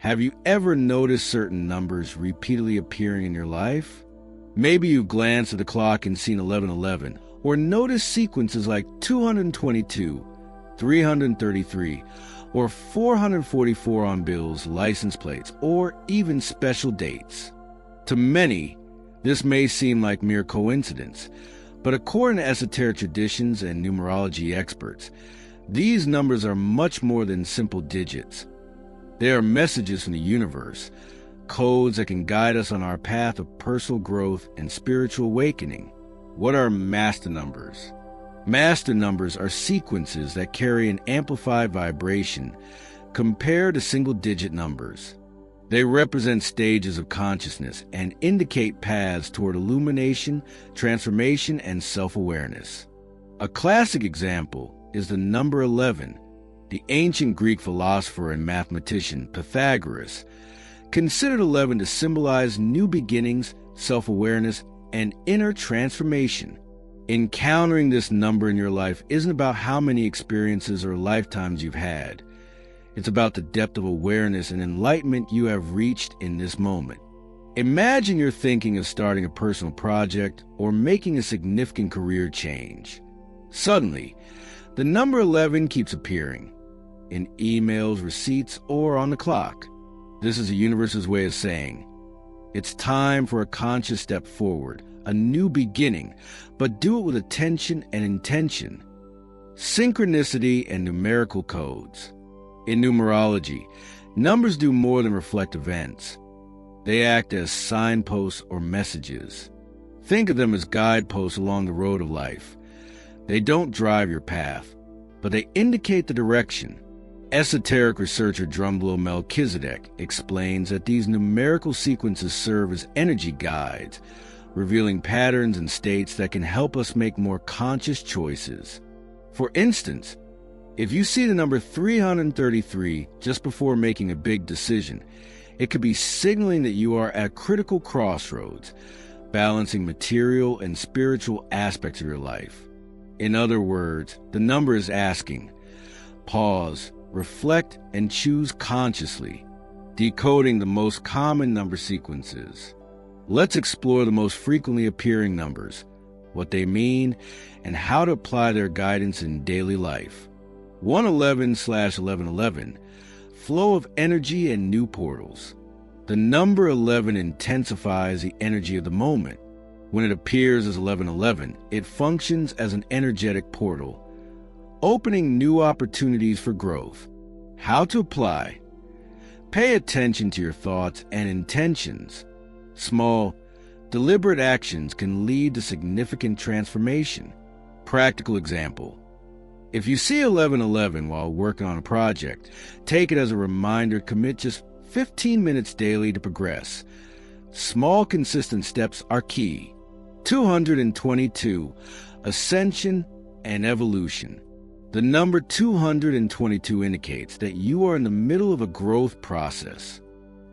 Have you ever noticed certain numbers repeatedly appearing in your life? Maybe you glanced at the clock and seen 1111, or noticed sequences like 222, 333, or 444 on bills, license plates, or even special dates. To many, this may seem like mere coincidence, but according to esoteric traditions and numerology experts, these numbers are much more than simple digits. They are messages from the universe, codes that can guide us on our path of personal growth and spiritual awakening. What are master numbers? Master numbers are sequences that carry an amplified vibration compared to single-digit numbers. They represent stages of consciousness and indicate paths toward illumination, transformation, and self-awareness. A classic example is the number 11. The ancient Greek philosopher and mathematician Pythagoras considered 11 to symbolize new beginnings, self-awareness, and inner transformation. Encountering this number in your life isn't about how many experiences or lifetimes you've had. It's about the depth of awareness and enlightenment you have reached in this moment. Imagine you're thinking of starting a personal project or making a significant career change. Suddenly, the number 11 keeps appearing in emails, receipts, or on the clock. This is the universe's way of saying, it's time for a conscious step forward, a new beginning, but do it with attention and intention. Synchronicity and numerical codes. In numerology, numbers do more than reflect events. They act as signposts or messages. Think of them as guideposts along the road of life. They don't drive your path, but they indicate the direction. Esoteric researcher Drumbelow Melchizedek explains that these numerical sequences serve as energy guides, revealing patterns and states that can help us make more conscious choices. For instance, if you see the number 333 just before making a big decision, it could be signaling that you are at a critical crossroads, balancing material and spiritual aspects of your life. In other words, the number is asking, pause, reflect, and choose consciously, decoding the most common number sequences. Let's explore the most frequently appearing numbers, what they mean, and how to apply their guidance in daily life. 111/1111, flow of energy and new portals. The number 11 intensifies the energy of the moment. When it appears as 1111, it functions as an energetic portal, opening new opportunities for growth. How to apply? Pay attention to your thoughts and intentions. Small, deliberate actions can lead to significant transformation. Practical example. If you see 1111 while working on a project, take it as a reminder to commit just 15 minutes daily to progress. Small, consistent steps are key. 222, ascension and evolution. The number 222 indicates that you are in the middle of a growth process.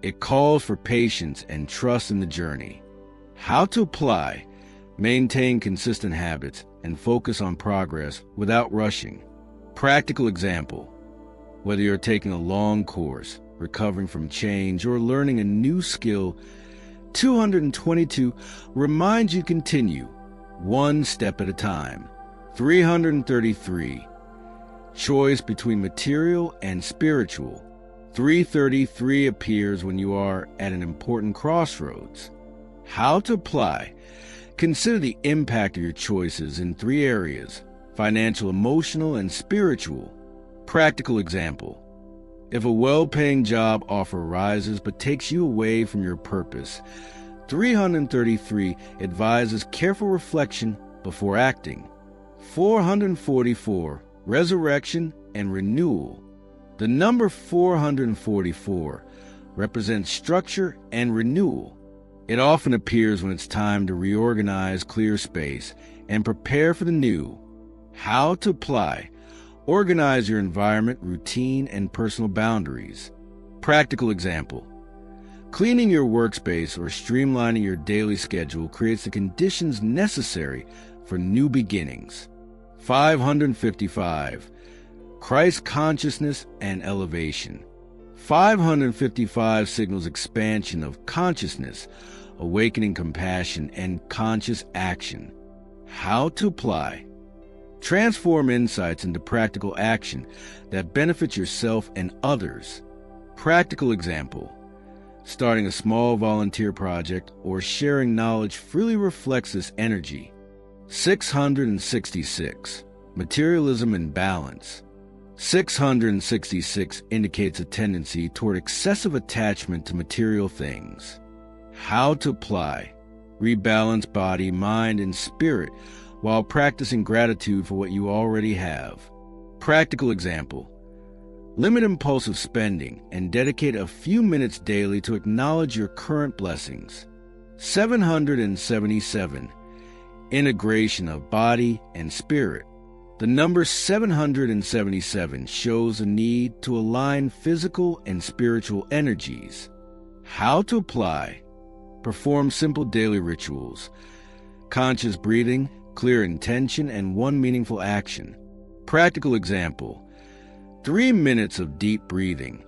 It calls for patience and trust in the journey. How to apply? Maintain consistent habits and focus on progress without rushing. Practical example. Whether you're taking a long course, recovering from change, or learning a new skill, 222 reminds you to continue, one step at a time. 333, choice between material and spiritual. 333 appears when you are at an important crossroads. How to apply? Consider the impact of your choices in 3 areas: financial, emotional, and spiritual. Practical example. If a well-paying job offer arises but takes you away from your purpose, 333 advises careful reflection before acting. 444, resurrection and renewal. The number 444 represents structure and renewal. It often appears when it's time to reorganize, clear space, and prepare for the new. How to apply? Organize your environment, routine, and personal boundaries. Practical example. Cleaning your workspace or streamlining your daily schedule creates the conditions necessary for new beginnings. 555. Christ consciousness and elevation. 555 signals expansion of consciousness, awakening compassion, and conscious action. How to apply. Transform insights into practical action that benefits yourself and others. Practical example. Starting a small volunteer project or sharing knowledge freely reflects this energy. 666. Materialism and balance. 666 indicates a tendency toward excessive attachment to material things. How to apply. Rebalance body, mind, and spirit while practicing gratitude for what you already have. Practical example. Limit impulsive spending and dedicate a few minutes daily to acknowledge your current blessings. 777. Integration of body and spirit. The number 777 shows a need to align physical and spiritual energies. How to apply. Perform simple daily rituals. Conscious breathing, clear intention, and one meaningful action. Practical example. 3 minutes of deep breathing,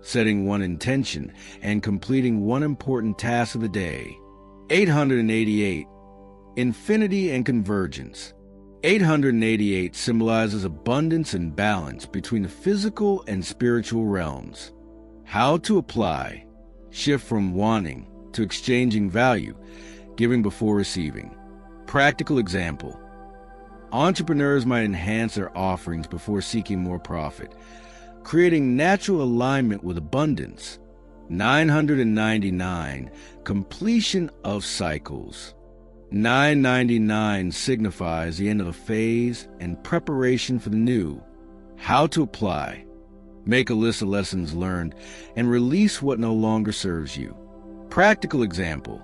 setting one intention, and completing one important task of the day. 888. Infinity and convergence. 888 symbolizes abundance and balance between the physical and spiritual realms. How to apply. Shift from wanting to exchanging value, giving before receiving. Practical example. Entrepreneurs might enhance their offerings before seeking more profit, creating natural alignment with abundance. 999. Completion of cycles. 999 signifies the end of a phase and preparation for the new. How to apply. Make a list of lessons learned and release what no longer serves you. Practical example.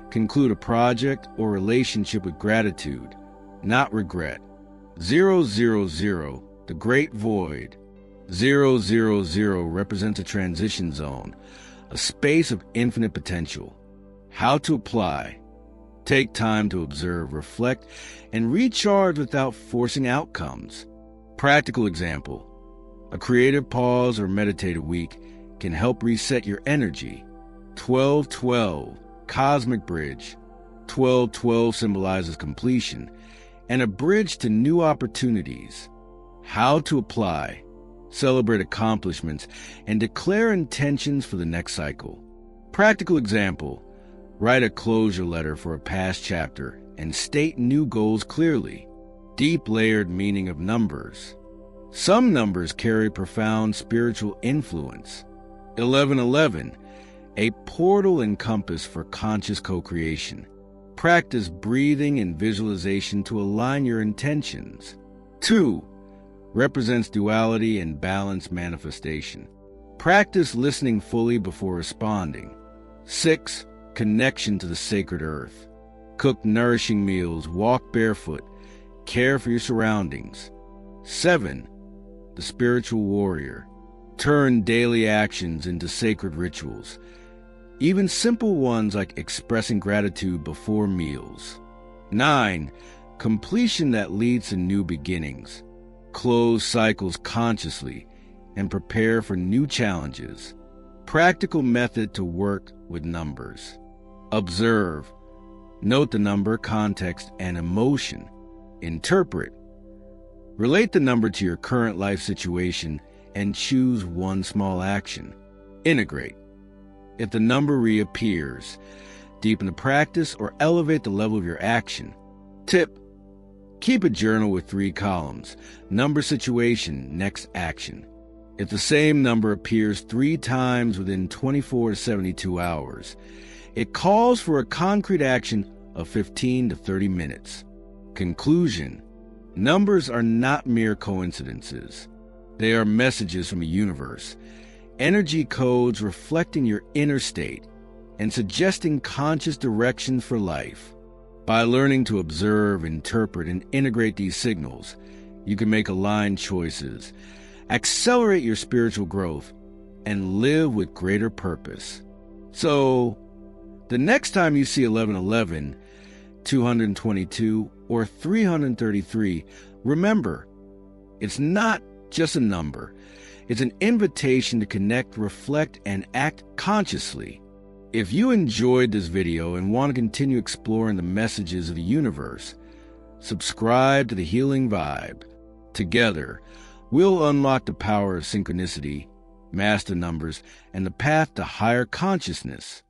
Conclude a project or relationship with gratitude, not regret. 000, the great void. 000 represents a transition zone, a space of infinite potential. How to apply. Take time to observe, reflect, and recharge without forcing outcomes. Practical example. A creative pause or meditative week can help reset your energy. 1212, cosmic bridge. 1212 symbolizes completion and a bridge to new opportunities. How to apply. Celebrate accomplishments and declare intentions for the next cycle. Practical example. Write a closure letter for a past chapter and state new goals clearly. Deep layered meaning of numbers. Some numbers carry profound spiritual influence. 1111, a portal and compass for conscious co-creation. Practice breathing and visualization to align your intentions. 2. Represents duality and balanced manifestation. Practice listening fully before responding. 6. Connection to the sacred earth. Cook nourishing meals, walk barefoot, care for your surroundings. 7. The spiritual warrior. Turn daily actions into sacred rituals, even simple ones like expressing gratitude before meals. 9. Completion that leads to new beginnings. Close cycles consciously and prepare for new challenges. Practical method to work with numbers. Observe. Note the number, context, and emotion. Interpret. Relate the number to your current life situation and choose one small action. Integrate. If the number reappears, deepen the practice or elevate the level of your action. Tip. Keep a journal with 3 columns. Number, situation, next action. If the same number appears 3 times within 24 to 72 hours, it calls for a concrete action of 15 to 30 minutes. Conclusion. Numbers are not mere coincidences. They are messages from the universe, energy codes reflecting your inner state and suggesting conscious directions for life. By learning to observe, interpret, and integrate these signals, you can make aligned choices, accelerate your spiritual growth, and live with greater purpose. So, the next time you see 1111, 222, or 333, remember, it's not just a number. It's an invitation to connect, reflect, and act consciously. If you enjoyed this video and want to continue exploring the messages of the universe, subscribe to The Healing Vibe. Together, we'll unlock the power of synchronicity, master numbers, and the path to higher consciousness.